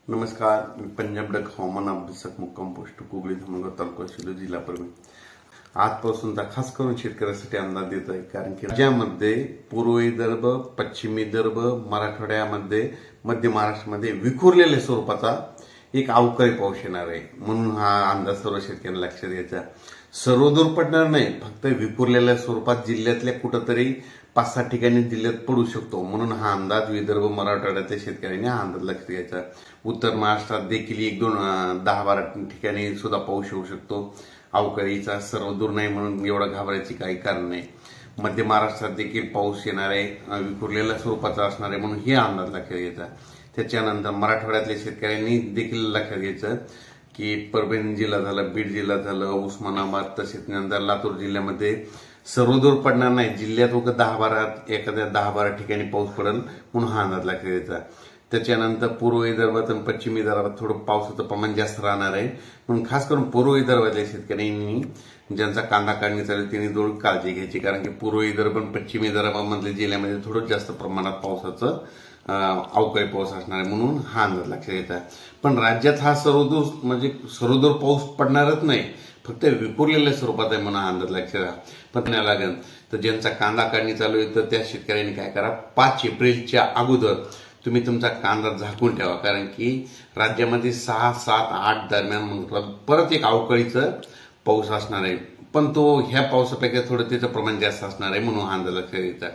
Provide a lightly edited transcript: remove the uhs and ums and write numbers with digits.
नमस्कार, मी पंजाब डक हवामान अभ्यासक मुक्काम पोस्ट कुगळी धामणगाव तालुका शिलो जिल्हा परभणी. आजपासूनचा खास करून शेतकऱ्यांसाठी अंदाज देत आहे, कारण की राज्यामध्ये पूर्व विदर्भ, पश्चिम विदर्भ, मराठवाड्यामध्ये, मध्य महाराष्ट्रामध्ये विखुरलेल्या स्वरूपाचा एक अवकाळी पाऊस येणार आहे. म्हणून हा अंदाज सर्व शेतकऱ्यांना लक्षात घ्यायचा. सर्वदूर पडणार नाही, फक्त विखुरलेल्या स्वरूपात जिल्ह्यातल्या कुठंतरी 5-6 ठिकाणी जिल्ह्यात पडू शकतो. म्हणून हा अंदाज विदर्भ, मराठवाड्यातल्या शेतकऱ्यांनी हा अंदाज लक्षात घ्यायचा. उत्तर महाराष्ट्रात देखील 10-12 ठिकाणी सुद्धा पाऊस होऊ शकतो अवकाळीचा. सर्वदूर नाही म्हणून एवढं घाबरायची काही कारण नाही. मध्य महाराष्ट्रात देखील पाऊस येणार आहे, विखुरलेल्या स्वरूपाचा असणार आहे, म्हणून हे अंदाज लक्षात घ्यायचा. त्याच्यानंतर मराठवाड्यातल्या शेतकऱ्यांनी देखील लक्षात घ्यायचं की परभणी जिल्हा झाला, बीड जिल्हा झालं, उस्मानाबाद, तसेच नंतर लातूर जिल्ह्यामध्ये सर्वदूर पडणार नाही. जिल्ह्यात एखाद्या 10-12 ठिकाणी पाऊस पडेल, म्हणून हा अंदाज लक्षात घ्यायचा. त्याच्यानंतर पूर्व विदर्भात आणि पश्चिम विदर्भात थोडं पावसाचं प्रमाण जास्त राहणार आहे. म्हणून खास करून पूर्व विदर्भातल्या शेतकऱ्यांनी ज्यांचा कांदा काढणी चालू त्यांनी थोडी काळजी घ्यायची, कारण की पूर्व विदर्भ आणि पश्चिम विदर्भामधल्या जिल्ह्यामध्ये थोडं जास्त प्रमाणात पावसाचं अवकाळी पाऊस असणार आहे, म्हणून हा अंदाज लक्षात घ्यायचा. पण राज्यात हा सर्वदूर पाऊस पडणारच नाही, फक्त विखुरलेल्या स्वरूपात आहे, म्हणून हा अंदाज लक्षात पण लागेल. तर ज्यांचा कांदा काढणी चालू आहे तर त्या शेतकऱ्यांनी काय करा, 5 एप्रिलच्या अगोदर तुम्ही तुमचा कांदा झाकून ठेवा, कारण की राज्यामध्ये 6, 7, 8 दरम्यान परत एक अवकाळीचं पाऊस असणार आहे. पण तो ह्या पावसापेक्षा थोडं त्याचं प्रमाण जास्त असणार आहे, म्हणून हा अंदाज लक्षात घ्यायचा.